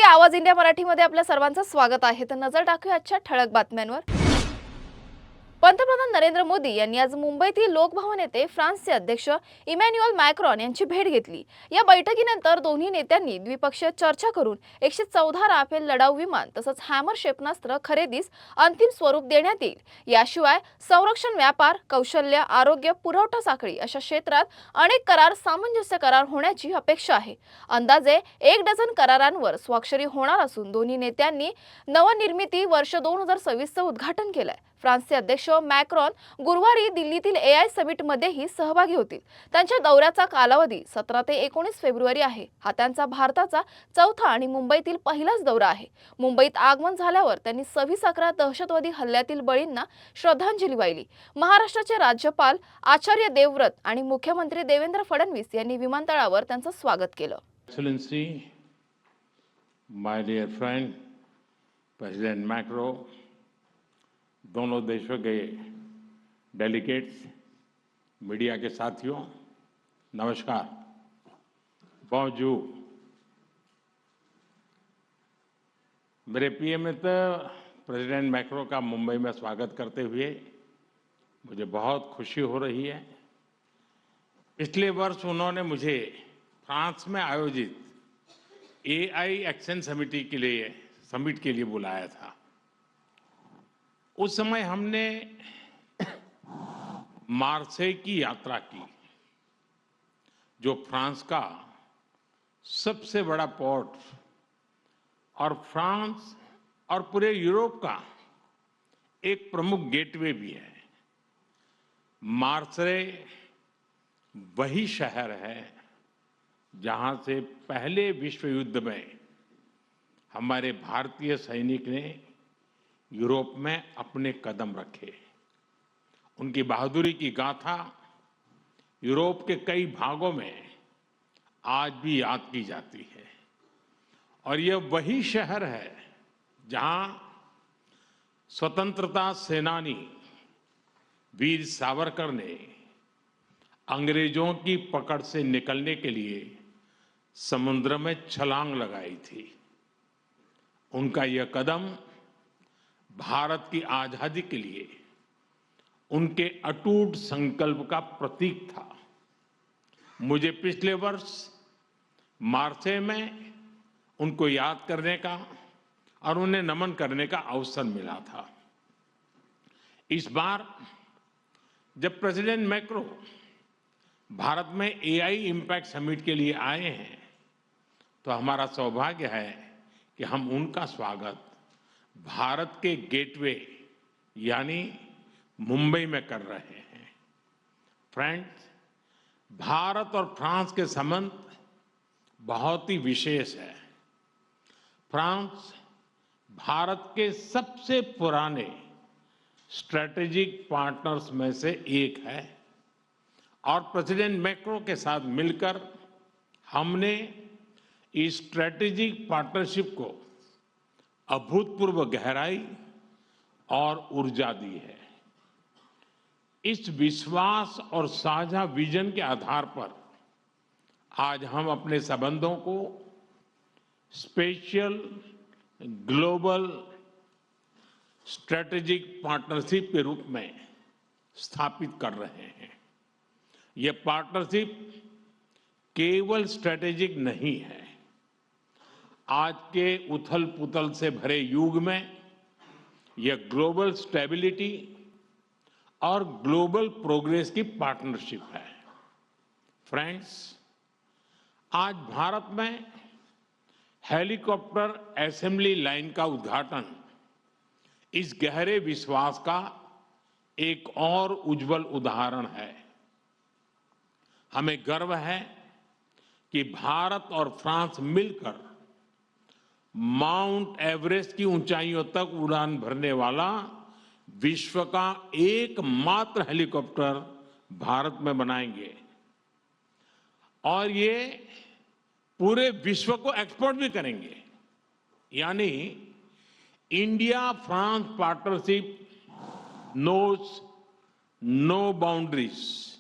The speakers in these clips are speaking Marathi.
आवाज इंडिया मराठीमध्ये आपल्या सर्वांचं स्वागत आहे। तर नजर टाकूया आजच्या ठळक बातम्यांवर। पंतप्रधान नरेंद्र मोदी यांनी आज मुंबईतील लोकभवन येथे फ्रान्सचे अध्यक्ष इमॅन्युअल मॅक्रॉन यांची भेट घेतली। या बैठकीनंतर दोन्ही नेत्यांनी द्विपक्षीय चर्चा करून 114 राफेल लढाऊ विमान तसंच हॅमर क्षेपणास्त्र खरेदीस अंतिम स्वरूप देण्यात येईल। याशिवाय संरक्षण, व्यापार, कौशल्य, आरोग्य, पुरवठा साखळी अशा क्षेत्रात अनेक करार सामंजस्य करार होण्याची अपेक्षा आहे। अंदाजे 1 डझन करारांवर स्वाक्षरी होणार असून दोन्ही नेत्यांनी नवनिर्मिती वर्ष 2026 चं उद्घाटन केलंय। फ्रान्सचे अध्यक्ष मॅक्रॉन गुरुवारी दिल्लीतील AI समिट मध्येही सहभागी होतील। त्यांच्या दौऱ्याचा कालावधी 17 ते 19 फेब्रुवारी आहे। हा त्यांचा भारताचा चौथा आणि मुंबईतील पहिलाच दौरा आहे। मुंबईत आगमन झाल्यावर त्यांनी 26/11 दहशतवादी हल्ल्यातील बळींना श्रद्धांजली वाहिली। महाराष्ट्राचे राज्यपाल आचार्य देवव्रत आणि मुख्यमंत्री देवेंद्र फडणवीस यांनी विमानतळावर त्यांचं स्वागत केलं। Excellency, my dear friend, President Macron, दोनों देशों के डेलीगेट्स, मीडिया के साथियों, नमस्कार। bonjour। मेरे प्रिय मित्र प्रेसिडेंट मैक्रो का मुंबई में स्वागत करते हुए मुझे बहुत खुशी हो रही है। पिछले वर्ष उन्होंने मुझे फ्रांस में आयोजित AI एक्शन समिट के लिए बुलाया था। उस समय हमने मार्सेई की यात्रा की, जो फ्रांस का सबसे बड़ा पोर्ट और फ्रांस और पूरे यूरोप का एक प्रमुख गेटवे भी है। मार्सेई वही शहर है जहां से पहले विश्व युद्ध में हमारे भारतीय सैनिक ने यूरोप में अपने कदम रखे। उनकी बहादुरी की गाथा यूरोप के कई भागों में आज भी याद की जाती है। और यह वही शहर है जहां स्वतंत्रता सेनानी वीर सावरकर ने अंग्रेजों की पकड़ से निकलने के लिए समुद्र में छलांग लगाई थी। उनका यह कदम भारत की आजादी के लिए उनके अटूट संकल्प का प्रतीक था। मुझे पिछले वर्ष मार्सेई में उनको याद करने का और उन्हें नमन करने का अवसर मिला था। इस बार जब प्रेसिडेंट मैक्रो भारत में AI इम्पैक्ट समिट के लिए आए हैं, तो हमारा सौभाग्य है कि हम उनका स्वागत भारत के गेटवे यानी मुंबई में कर रहे हैं। फ्रेंड्स, भारत और फ्रांस के संबंध बहुत ही विशेष है। फ्रांस भारत के सबसे पुराने स्ट्रेटेजिक पार्टनर्स में से एक है और प्रेसिडेंट मैक्रो के साथ मिलकर हमने इस स्ट्रेटेजिक पार्टनरशिप को अभूतपूर्व गहराई और ऊर्जा दी है। इस विश्वास और साझा विजन के आधार पर आज हम अपने संबंधों को स्पेशल ग्लोबल स्ट्रेटेजिक पार्टनरशिप के रूप में स्थापित कर रहे हैं। यह पार्टनरशिप केवल स्ट्रेटेजिक नहीं है। आज के उथल-पुथल से भरे युग में यह ग्लोबल स्टेबिलिटी और ग्लोबल प्रोग्रेस की पार्टनरशिप है। फ्रेंड्स, आज भारत में हेलीकॉप्टर असेंबली लाइन का उद्घाटन इस गहरे विश्वास का एक और उज्जवल उदाहरण है। हमें गर्व है कि भारत और फ्रांस मिलकर माउंट एवरेस्ट की ऊंचाइयों तक उड़ान भरने वाला विश्व का एकमात्र हेलीकॉप्टर भारत में बनाएंगे और ये पूरे विश्व को एक्सपोर्ट भी करेंगे। यानी India France partnership knows no boundaries.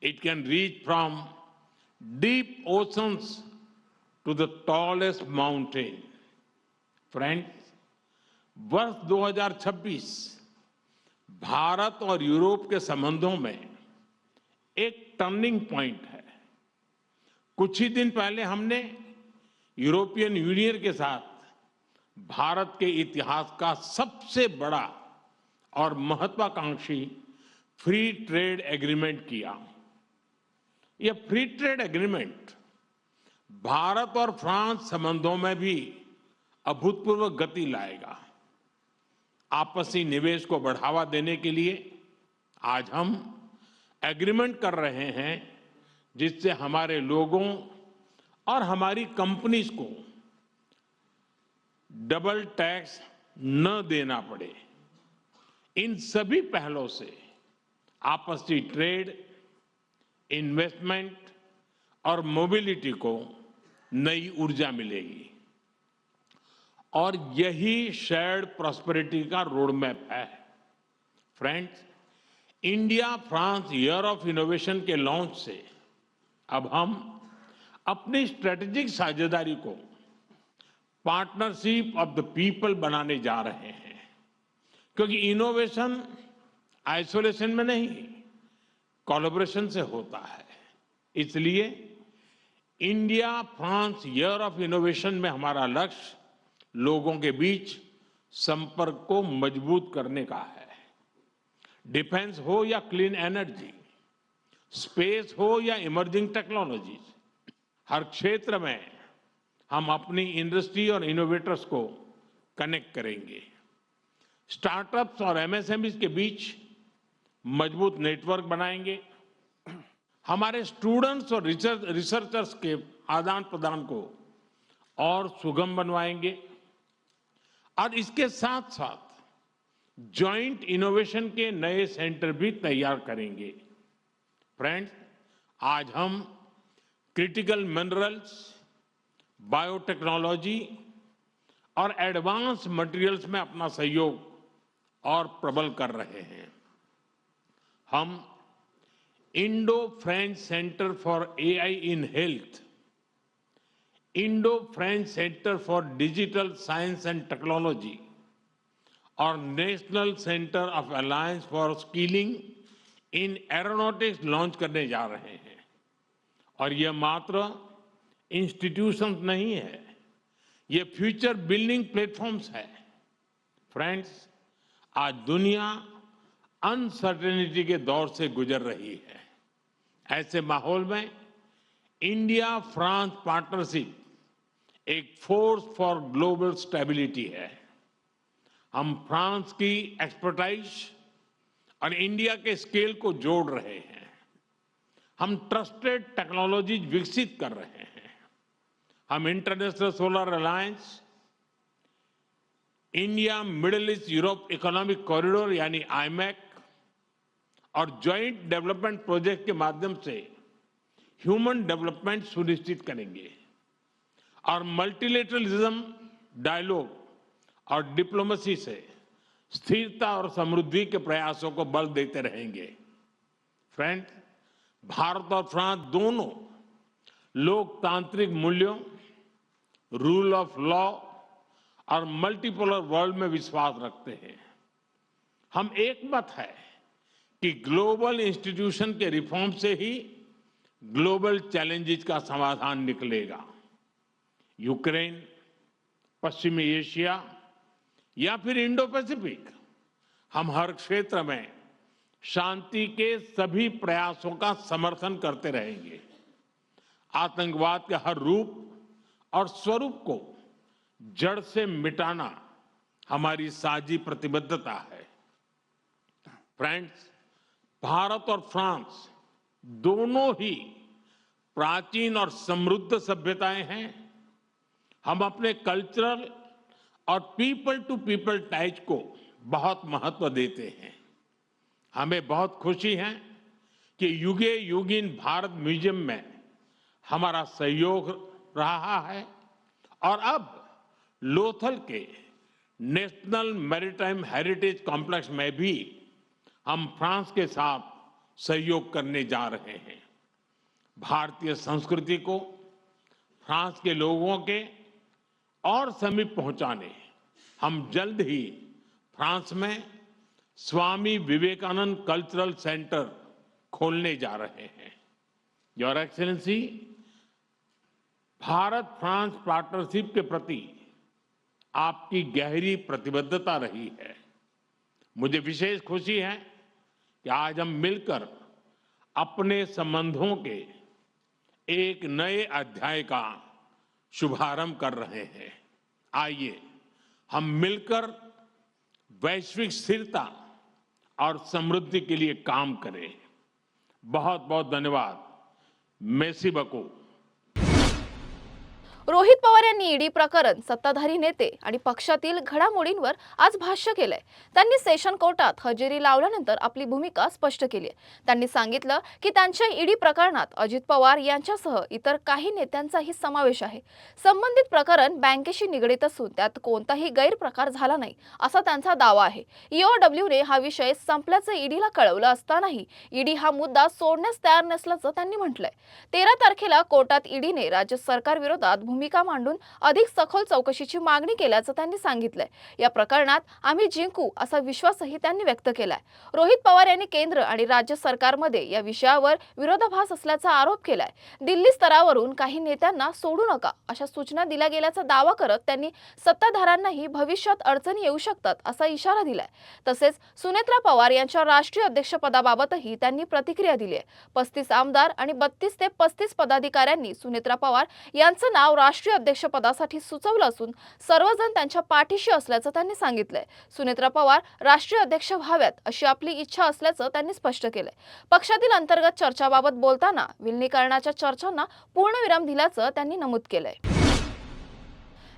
It can reach from deep oceans to the tallest mountain. Friends, वर्ष 2026 भारत और यूरोप के संबंधों में एक टर्निंग पॉइंट है। कुछ ही दिन पहले हमने यूरोपियन यूनियन के साथ भारत के इतिहास का सबसे बड़ा और महत्वाकांक्षी फ्री ट्रेड एग्रीमेंट किया। यह फ्री ट्रेड एग्रीमेंट भारत और फ्रांस संबंधों में भी अभूतपूर्व गति लाएगा। आपसी निवेश को बढ़ावा देने के लिए आज हम एग्रीमेंट कर रहे हैं जिससे हमारे लोगों और हमारी कंपनीज को डबल टैक्स न देना पड़े। इन सभी पहलों से आपसी ट्रेड, इन्वेस्टमेंट और मोबिलिटी को नई ऊर्जा मिलेगी और यही शेयर्ड प्रॉस्पेरिटी का रोड मैप है। Friends, India France year of innovation के लॉन्च से अब हम अपनी स्ट्रेटेजिक साझेदारी को पार्टनरशिप ऑफ द पीपल बनाने जा रहे हैं, क्योंकि इनोवेशन आइसोलेशन में नहीं, कोलैबोरेशन से होता है। इसलिए India France year of innovation में हमारा लक्ष्य लोगों के बीच संपर्क को मजबूत करने का है। डिफेंस हो या क्लीन एनर्जी, स्पेस हो या इमर्जिंग टेक्नोलॉजीज, हर क्षेत्र में हम अपनी इंडस्ट्री और इनोवेटर्स को कनेक्ट करेंगे। स्टार्टअप्स और एमएसएमईज के बीच मजबूत नेटवर्क बनाएंगे। हमारे स्टूडेंट्स और रिसर्चर्स के आदान प्रदान को और सुगम बनवाएंगे और इसके साथ साथ जॉइंट इनोवेशन के नए सेंटर भी तैयार करेंगे। फ्रेंड्स, आज हम क्रिटिकल मिनरल्स, बायोटेक्नोलॉजी और एडवांस मटेरियल्स में अपना सहयोग और प्रबल कर रहे हैं। हम Indo French centre for AI in health, Indo French centre for digital science and technology और national centre of alliance for skilling in aeronautics launch करने जा रहे हैं। और यह मात्र इंस्टीट्यूशंस नहीं है, ये फ्यूचर बिल्डिंग प्लेटफॉर्म्स है। फ्रेंड्स, आज दुनिया अनसर्टेनिटी के दौर से गुजर रही है। ऐसे माहौल में इंडिया फ्रांस पार्टनरशिप एक फोर्स फॉर ग्लोबल स्टेबिलिटी है। हम फ्रांस की एक्सपर्टाइज और इंडिया के स्केल को जोड़ रहे हैं। हम ट्रस्टेड टेक्नोलॉजीज विकसित कर रहे हैं। हम international solar alliance, India Middle East Europe economic corridor यानी आईमैक और ज्वाइंट डेवलपमेंट प्रोजेक्ट के माध्यम से ह्यूमन डेवलपमेंट सुनिश्चित करेंगे और मल्टीलेटरलिज्म, डायलॉग और डिप्लोमेसी से स्थिरता और समृद्धि के प्रयासों को बल देते रहेंगे। फ्रेंड्स, भारत और फ्रांस दोनों लोकतांत्रिक मूल्यों, रूल ऑफ लॉ और मल्टीपोलर वर्ल्ड में विश्वास रखते हैं। हम एक मत है कि ग्लोबल इंस्टीट्यूशन के रिफॉर्म से ही ग्लोबल चैलेंजेस का समाधान निकलेगा। यूक्रेन, पश्चिमी एशिया या फिर इंडो पैसिफिक, हम हर क्षेत्र में शांति के सभी प्रयासों का समर्थन करते रहेंगे। आतंकवाद के हर रूप और स्वरूप को जड़ से मिटाना हमारी साझी प्रतिबद्धता है। फ्रेंड्स, भारत और फ्रांस दोनों ही प्राचीन और समृद्ध सभ्यताएं हैं। हम अपने कल्चरल और पीपल टू पीपल टाइज को बहुत महत्व देते हैं। हमें बहुत खुशी है कि युगे युगिन भारत म्यूजियम में हमारा सहयोग रहा है और अब लोथल के नेशनल मैरीटाइम हेरिटेज कॉम्प्लेक्स में भी हम फ्रांस के साथ सहयोग करने जा रहे हैं। भारतीय संस्कृति को फ्रांस के लोगों के और समीप पहुंचाने हम जल्द ही फ्रांस में स्वामी विवेकानंद कल्चरल सेंटर खोलने जा रहे हैं। Your excellency, Bharat France partnership के प्रति आपकी गहरी प्रतिबद्धता रही है। मुझे विशेष खुशी है कि आज हम मिलकर अपने संबंधों के एक नए अध्याय का शुभारंभ कर रहे हैं। आइए हम मिलकर वैश्विक स्थिरता और समृद्धि के लिए काम करें। बहुत बहुत धन्यवाद। मेसी बको। रोहित पवार यांनी ईडी प्रकरण, सत्ताधारी नेते आणि पक्षातील घडामोडींवर आज भाष्य केलंय. त्यांनी सेशन कोर्टात हजेरी लावल्यानंतर आपली भूमिका स्पष्ट केली आहे. त्यांनी सांगितलं की त्यांच्या ईडी प्रकरणात अजित पवार यांच्यासह इतर काही नेत्यांचाही समावेश आहे. संबंधित प्रकरण बँकेशी निगडीत असून त्यात कोणताही गैरप्रकार झाला नाही असा त्यांचा दावा आहे. ईओडब्ल्यूने हा विषय संपल्याचं ईडीला कळवलं असतानाही ईडी हा मुद्दा सोडण्यास तयार नसल्याचं त्यांनी म्हटलंय. 13 तारखेला कोर्टात ईडीने राज्य सरकार विरोधात भूमिका मांडून अधिक सखोल चौकशीची मागणी केल्याचं त्यांनी सांगितलंय. या प्रकरणात आम्ही जिंकू असा विश्वासही त्यांनी व्यक्त केलाय. रोहित पवार यांनी केंद्र आणि राज्य सरकारमध्ये या विषयावर विरोधाभास असल्याचा आरोप केलाय. दिल्ली स्तरावरून काही नेत्यांना सोडू नका अशा सूचना दिल्या गेल्याचा दावा करत त्यांनी सत्ताधाऱ्यांनाही भविष्यात अडचणी येऊ शकतात असा इशारा दिलाय. तसेच सुनेत्रा पवार यांच्या राष्ट्रीय अध्यक्षपदाबाबतही त्यांनी प्रतिक्रिया दिली आहे. 35 आमदार आणि 32 ते 35 पदाधिकाऱ्यांनी सुनेत्रा पवार यांचं नाव राष्ट्रीय अध्यक्षपदासाठी सुचवलं असून सर्वजण त्यांच्या पाठीशी असल्याचं त्यांनी सांगितलंय. सुनेत्रा पवार राष्ट्रीय अध्यक्ष व्हाव्यात अशी आपली इच्छा असल्याचं त्यांनी स्पष्ट केलंय. पक्षातील अंतर्गत चर्चाबाबत बोलताना विलीनीकरणाच्या चर्चांना पूर्णविराम दिल्याचं त्यांनी नमूद केलंय.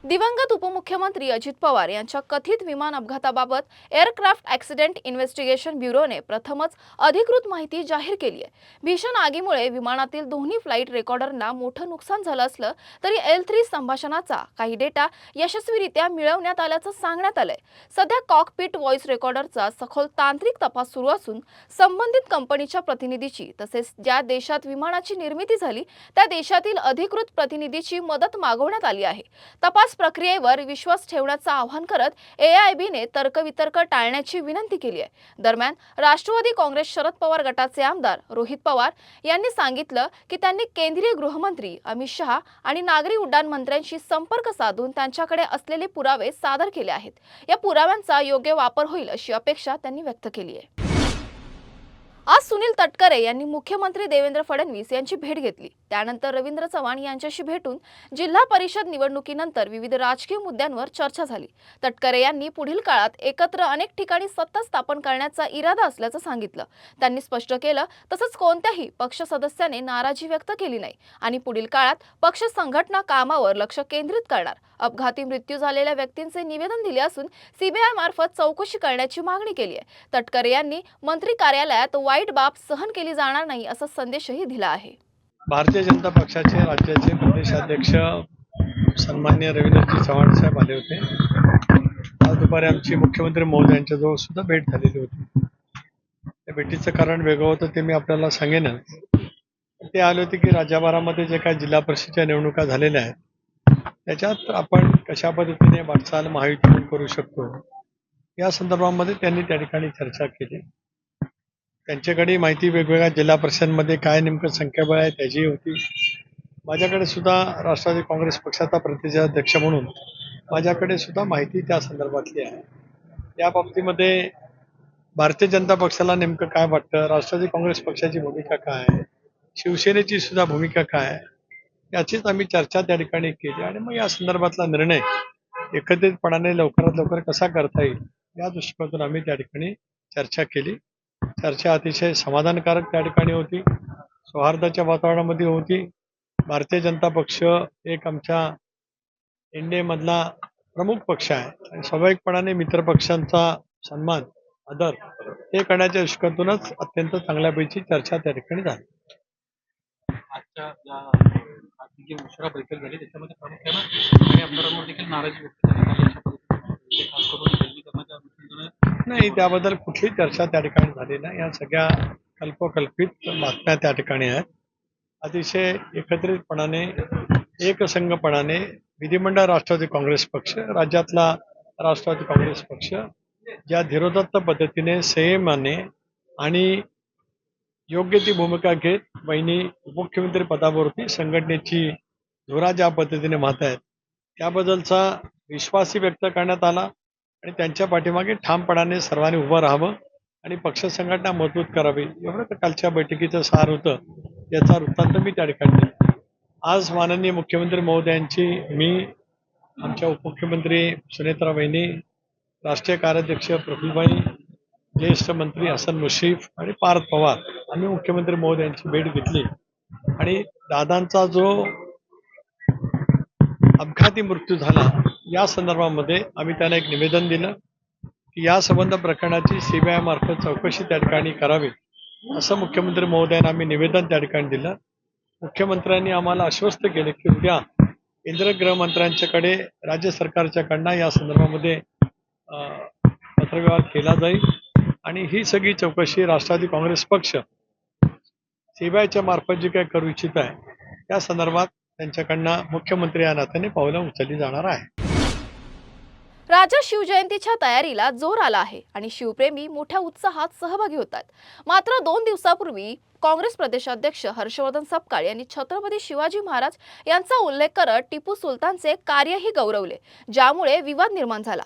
दिवंगत उपमुख्यमंत्री अजित पवार यांच्या कथित विमान अपघाताबाबत एअरक्राफ्ट ॲक्सिडेंट इन्व्हेस्टिगेशन ब्युरोने प्रथमच अधिकृत माहिती जाहीर केली आहे. भीषण आगीमुळे विमानातील दोन्ही फ्लाईट रेकॉर्डरना मोठं नुकसान झालं असलं तरी L3 संभाषणाचा काही डेटा यशस्वीरित्या मिळवण्यात आल्याचं सांगण्यात आलंय. सध्या कॉकपिट व्हॉइस रेकॉर्डरचा सखोल तांत्रिक तपास सुरू असून संबंधित कंपनीच्या प्रतिनिधीची तसेच ज्या देशात विमानाची निर्मिती झाली त्या देशातील अधिकृत प्रतिनिधीची मदत मागवण्यात आली आहे. तपास प्रक्रियेवर विश्वास ठेवण्याचं आवाहन करत AIBने तर्कवितर्क टाळण्याची विनंती केली आहे. दरम्यान राष्ट्रवादी काँग्रेस शरद पवार गटाचे आमदार रोहित पवार यांनी सांगितलं की त्यांनी केंद्रीय गृहमंत्री अमित शहा आणि नागरी उड्डाण मंत्र्यांशी संपर्क साधून त्यांच्याकडे असलेले पुरावे सादर केले आहेत. या पुराव्यांचा योग्य वापर होईल अशी अपेक्षा त्यांनी व्यक्त केली आहे. आज सुनील तटकरे यांनी मुख्यमंत्री देवेंद्र फडणवीस यांची भेट घेतली. त्यानंतर रवींद्र चव्हाण यांच्याशी भेटून जिल्हा परिषद निवडणुकीनंतर विविध राजकीय मुद्द्यांवर चर्चा झाली. तटकरे यांनी पुढील काळात एकत्र अनेक ठिकाणी सत्ता स्थापन करण्याचा इरादा असल्याचं सांगितलं. त्यांनी स्पष्ट केलं तसंच कोणत्याही पक्ष सदस्याने नाराजी व्यक्त केली नाही आणि पुढील काळात पक्ष संघटना कामावर लक्ष केंद्रित करणार. अपघाती मृत्यू झालेल्या व्यक्तींचे निवेदन दिले असून CBI मार्फत चौकशी करण्याची मागणी केली आहे. तटकरे यांनी मंत्री कार्यालयात वाईट बाब सहन केली जाणार नाही असा संदेशही दिला आहे. भारतीय जनता पक्षाचे राज्याचे प्रदेशाध्यक्ष सन्माननीय रवींद्रजी चव्हाण साहेब आले होते. आज दुपारी आमची मुख्यमंत्री महोदयांच्याजवळ सुद्धा भेट झालेली होती. त्या भेटीचं कारण वेगळं होतं ते मी आपल्याला सांगेनच. ते आले होते की राज्यभरामध्ये जे काही जिल्हा परिषदेच्या निवडणुका झालेल्या आहेत त्याच्यात आपण कशा पद्धतीने वाटचाल महायुतीतून करू शकतो या संदर्भामध्ये त्यांनी त्या ठिकाणी चर्चा केली. त्यांच्याकडे माहिती वेगवेगळ्या जिल्हा परिषदांमध्ये काय नेमकं संख्याबळ आहे त्याची होती. माझ्याकडे सुद्धा राष्ट्रवादी काँग्रेस पक्षाचा प्रदेशाध्यक्ष म्हणून माझ्याकडे सुद्धा माहिती त्या संदर्भातली आहे. या बाबतीमध्ये भारतीय जनता पक्षाला नेमकं काय वाटतं, राष्ट्रवादी काँग्रेस पक्षाची भूमिका काय आहे, शिवसेनेची सुद्धा भूमिका काय आहे याचीच आम्ही चर्चा त्या ठिकाणी केली आणि मग या संदर्भातला निर्णय एकत्रितपणाने लवकरात लवकर कसा करता येईल या दृष्टिकोनातून आम्ही त्या ठिकाणी चर्चा केली. चर्चा अतिशय समाधानकारक त्या ठिकाणी होती, सौहार्दाच्या वातावरणामध्ये होती. भारतीय जनता पक्ष एक आमच्या इंडियामधला प्रमुख पक्ष आहे आणि स्वाभाविकपणाने मित्रपक्षांचा सन्मान आदर हे करण्याच्या दृष्टिकोनातूनच अत्यंत चांगल्यापैकी चर्चा त्या ठिकाणी झाली. आजच्या जी उशिरा बैठक झाली त्याच्यामध्ये प्रामुख्यानं काही आमदारांवर देखील नाराजी व्यक्त झाली. खास करून विलीनीकरणाच्या अनुषंगाने नाही, त्याबद्दल कुठलीही चर्चा त्या ठिकाणी झाली नाही. या सगळ्या कल्पकल्पित बातम्या त्या ठिकाणी आहेत. अतिशय एकत्रितपणाने एकसंघपणाने विधिमंडळ राष्ट्रवादी काँग्रेस पक्ष, राज्यातला राष्ट्रवादी काँग्रेस पक्ष ज्या धीरोदात्त पद्धतीने संयमाने आणि योग्य ती भूमिका घेत वहिनी उपमुख्यमंत्री पदावरती संघटनेची धुरा ज्या पद्धतीने वाहत आहेत त्याबद्दलचा विश्वासही व्यक्त करण्यात आला आणि त्यांच्या पाठीमागे ठामपणाने सर्वांनी उभं राहावं आणि पक्ष संघटना मजबूत करावी एवढं तर कालच्या बैठकीचं सार होतं. याचा वृत्तांत मी त्या ठिकाणी दिला. आज माननीय मुख्यमंत्री महोदयांची मी, आमच्या उपमुख्यमंत्री सुनेत्रा वहिनी, राष्ट्रीय कार्याध्यक्ष प्रफुल्लभाई, ज्येष्ठ मंत्री हसन मुश्रीफ आणि पार्थ पवार आम्ही मुख्यमंत्री महोदयांची भेट घेतली आणि दादांचा जो अपघाती मृत्यू झाला या संदर्भामध्ये आम्ही त्यांना एक निवेदन दिलं की या संबंध प्रकरणाची सीबीआय मार्फत चौकशी त्या ठिकाणी करावी असं मुख्यमंत्री महोदयांना आम्ही निवेदन त्या ठिकाणी दिलं. मुख्यमंत्र्यांनी आम्हाला आश्वस्त केले की उद्या केंद्रीय गृहमंत्र्यांच्याकडे राज्य सरकारच्याकडनं या संदर्भामध्ये पत्रव्यवहार केला जाईल आणि ही सगळी चौकशी राष्ट्रवादी काँग्रेस पक्ष सीबीआयच्या मार्फत जी काही करू इच्छित आहे त्या संदर्भात त्यांच्याकडनं मुख्यमंत्री या नात्याने पावलं उचलली जाणार आहे. राज्यात शिवजयंतीच्या तयारीला जोर आला आहे आणि शिवप्रेमी मोठ्या उत्साहात सहभागी होतात. मात्र 2 दिवसापूर्वी काँग्रेस प्रदेशाध्यक्ष हर्षवर्धन सपकाळ यांनी छत्रपती शिवाजी महाराज यांचा उल्लेख करत टिपू सुलतानचे कार्यही गौरवले, ज्यामुळे विवाद निर्माण झाला.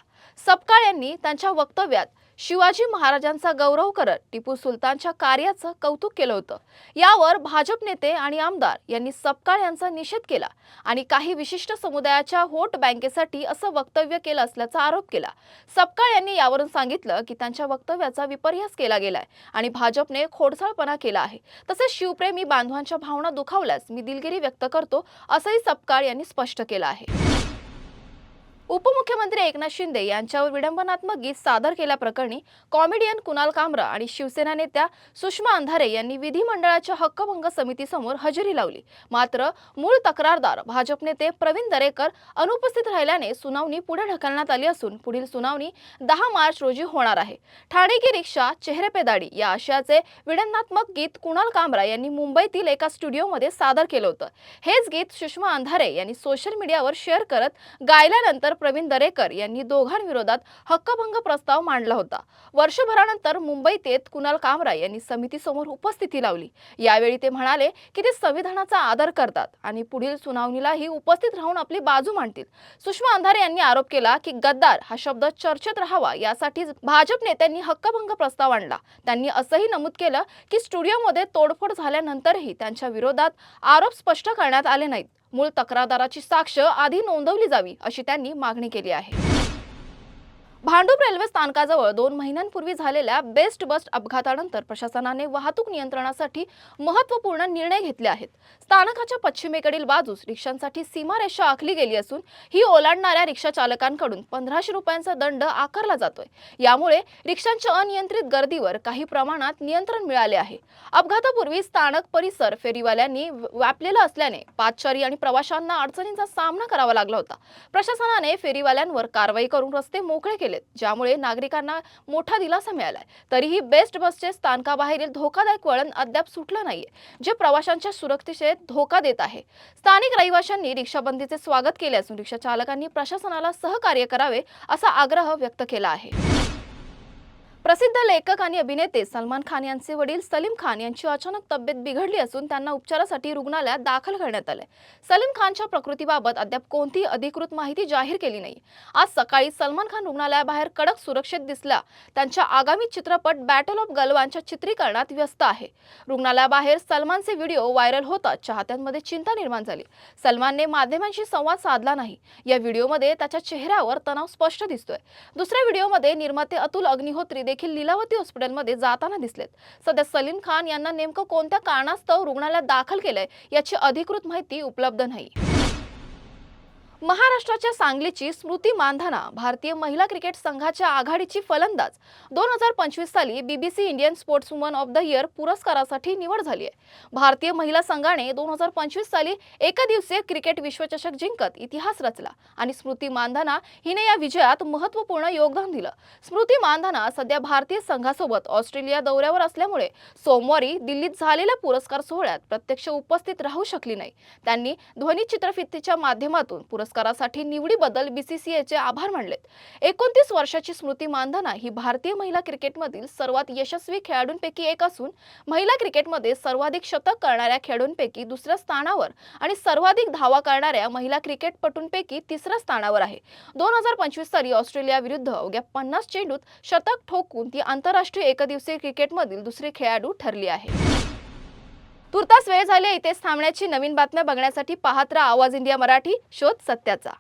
सपकाळ यांनी त्यांच्या वक्तव्यात शिवाजी महाराजांचा गौरव करत टिपू सुलतानच्या कार्याचं कौतुक केलं होतं. यावर भाजप नेते आणि आमदार यांनी सपकाळ यांचा निषेध केला आणि काही विशिष्ट समुदायाच्या व्होट बँकेसाठी असं वक्तव्य केलं असल्याचा आरोप केला. सपकाळ यांनी यावरून सांगितलं की त्यांच्या वक्तव्याचा विपर्यास केला गेलाय आणि भाजपने खोडसाळपणा केला आहे. तसेच शिवप्रेमी बांधवांच्या भावना दुखावल्यास मी दिलगिरी व्यक्त करतो असंही सपकाळ यांनी स्पष्ट केलं आहे. उपमुख्यमंत्री एकनाथ शिंदे यांच्यावर विडंबनात्मक गीत सादर केल्याप्रकरणी कॉमेडियन कुणाल कामरा आणि शिवसेना नेत्या सुषमा अंधारे यांनी विधिमंडळाच्या हक्कभंग समितीसमोर हजेरी लावली. मात्र मूळ तक्रारदार भाजप नेते प्रवीण दरेकर अनुपस्थित राहिल्याने सुनावणी पुढे ढकलण्यात आली असून पुढील सुनावणी 10 मार्च रोजी होणार आहे. ठाणे की रिक्षा चेहरे पे दाढी या आशयाचे विडंबनात्मक गीत कुणाल कामरा यांनी मुंबईतील एका स्टुडिओमध्ये सादर केलं होतं. हेच गीत सुषमा अंधारे यांनी सोशल मीडियावर शेअर करत गायल्यानंतर प्रवीण दरेकर यांनी दोघांविरोधात हक्कभंग प्रस्ताव मांडला होता. वर्षभरानंतर मुंबईत येत कुणाल कामरा यांनी समितीसमोर उपस्थिती लावली. यावेळी ते म्हणाले की ते संविधानाचा आदर करतात आणि पुढील सुनावणीलाही उपस्थित राहून आपली बाजू मांडतील. सुषमा अंधारे यांनी आरोप केला की गद्दार हा शब्द चर्चेत राहावा यासाठी भाजप नेत्यांनी हक्कभंग प्रस्ताव आणला. त्यांनी असंही नमूद केलं की स्टुडिओमध्ये तोडफोड झाल्यानंतरही त्यांच्या विरोधात आरोप स्पष्ट करण्यात आले नाहीत. मूळ तक्रारदाराची साक्ष आधी नोंदवली जावी अशी त्यांनी मागणी केली आहे. भांडूप रेल्वे स्थानकाजवळ 2 महिन्यांपूर्वी झालेल्या बेस्ट बस अपघातानंतर प्रशासनाने वाहतूक नियंत्रणासाठी महत्त्वपूर्ण निर्णय घेतले आहेत. स्थानकाच्या पश्चिमेकडील बाजूस रिक्षांसाठी सीमारेषा आखली गेली असून ही ओलांडणाऱ्या रिक्षा चालकांकडून 1500 रुपयांचा दंड आकारला जातोय. यामुळे रिक्षांच्या अनियंत्रित गर्दीवर काही प्रमाणात नियंत्रण मिळाले आहे. अपघातापूर्वी स्थानक परिसर फेरीवाल्यांनी व्यापलेला असल्याने पादचारी आणि प्रवाशांना अडचणींचा सामना करावा लागला होता. प्रशासनाने फेरीवाल्यांवर कारवाई करून रस्ते मोकळे केले, ज्यामुळे नागरिकांना मोठा दिलासा मिळालाय. तरीही बेस्ट बसचे स्थानकाबाहेरील धोकादायक वळण अद्याप सुटलं नाहीये, जे प्रवाशांच्या सुरक्षेस धोका देत आहे. स्थानिक रहिवाशांनी रिक्षाबंदीचे स्वागत केले असून रिक्षा चालकांनी प्रशासनाला सहकार्य करावे असा आग्रह व्यक्त केला आहे. प्रसिद्ध लेखक आणि अभिनेते सलमान खान यांचे वडील सलीम खान यांची अचानक तब्येत बिघडली असून त्यांना उपचारासाठी रुग्णालयात दाखल करण्यात आले. सलीम खानच्या प्रकृतीबाबत अद्याप कोणतीही अधिकृत माहिती जाहीर केली नाही. आज सकाळी सलमान खान रुग्णालयाबाहेर कडक सुरक्षेत दिसला. त्यांच्या आगामी चित्रपट बॅटल ऑफ गलवानच्या चित्रीकरणात व्यस्त आहे. रुग्णालयाबाहेर सलमानचे व्हिडिओ व्हायरल होताच चाहत्यांमध्ये चिंता निर्माण झाली. सलमानने माध्यमांशी संवाद साधला नाही. या व्हिडिओमध्ये त्याच्या चेहऱ्यावर तणाव स्पष्ट दिसतोय. दुसऱ्या व्हिडिओमध्ये निर्माते अतुल अग्निहोत्री देखील लीलावती हॉस्पिटलमध्ये जाताना दिसलेत. सध्या सलीम खान यांना नेमकं कोणत्या कारणास्तव रुग्णालयात दाखल केलंय याची अधिकृत माहिती उपलब्ध नाही. महाराष्ट्राच्या सांगलीची स्मृती मानधना भारतीय महिला क्रिकेट संघाच्या आघाडीची फलंदाज 2025 साली BBC Indian sportswoman of the year पुरस्कारासाठी निवड झाली आहे. भारतीय महिला संघाने 2025 साली एकदिवसीय क्रिकेट विश्वचषक जिंकत इतिहास रचला आणि स्मृती मानधना हिने या विजयात महत्त्वपूर्ण योगदान दिलं. स्मृती मानधना सध्या भारतीय संघासोबत ऑस्ट्रेलिया दौऱ्यावर असल्यामुळे सोमवारी दिल्लीत झालेल्या पुरस्कार सोहळ्यात प्रत्यक्ष उपस्थित राहू शकली नाही. त्यांनी ध्वनी चित्रफितीच्या माध्यमातून पुरस्कार पुरस्कारासाठी निवडीबद्दल BCCIचे आभार मानलेत. 29 वर्षाची स्मृती मानधना ही भारतीय महिला क्रिकेटमधील सर्वात यशस्वी खेळाडूंपैकी एक असून महिला क्रिकेटमध्ये सर्वाधिक शतक करणाऱ्या खेळाडूंपैकी दुसऱ्या स्थानावर आणि सर्वाधिक धावा करणाऱ्या महिला क्रिकेटपटूंपैकी तिसऱ्या स्थानावर आहे. 2025 साली ऑस्ट्रेलिया विरुद्ध अवघ्या 50 चेंडूत शतक ठोकून ती आंतरराष्ट्रीय एकदिवसीय क्रिकेटमधील दुसरी खेळाडू ठरली आहे. तुर्तास वेळ झाली इथेच थांबण्याची. नवीन बातम्या बघण्यासाठी पाहत राहा आवाज इंडिया मराठी, शोध सत्याचा.